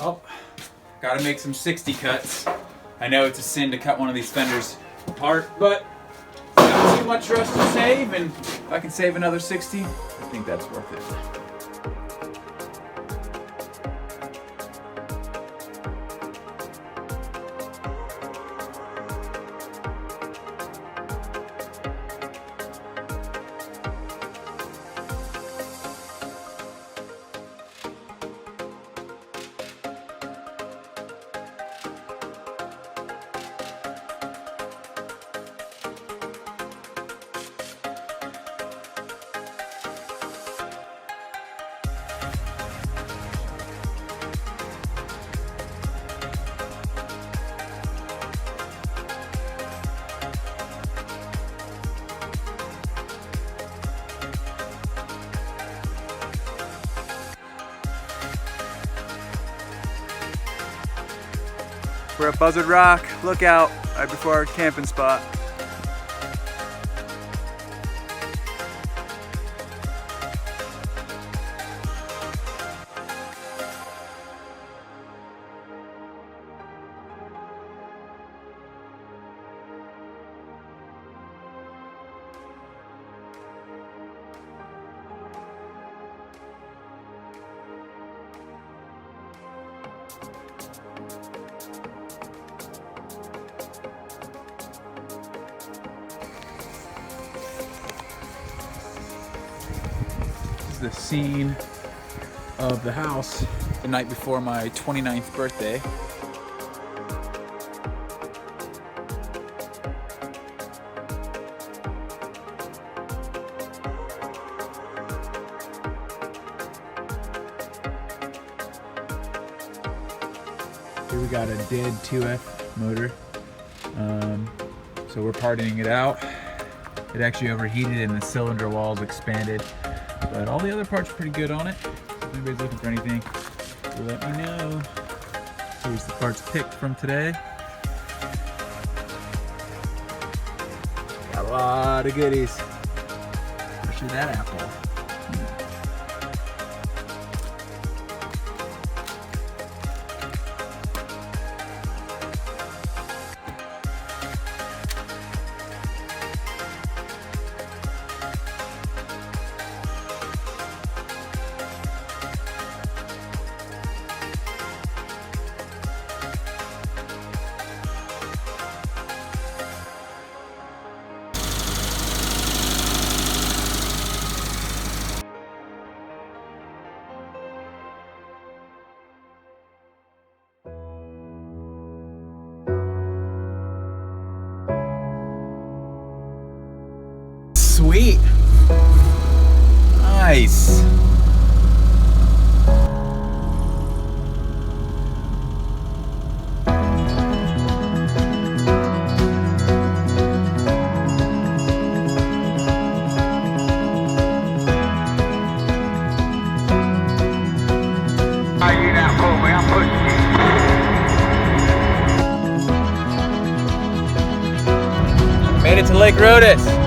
Oh, gotta make some 60 cuts. I know it's a sin to cut one of these fenders apart, but not too much rust to save, and if I can save another 60, I think that's worth it. We're at Buzzard Rock Lookout, right before our camping spot. The scene of the house the night before my 29th birthday. Here we got a dead 2F motor. So we're partying it out. It actually overheated and the cylinder walls expanded. But all the other parts are pretty good on it. If anybody's looking for anything, let me know. Here's the parts picked from today. Got a lot of goodies. Especially that apple. Sweet. Nice. Made it to Lake Rhodus.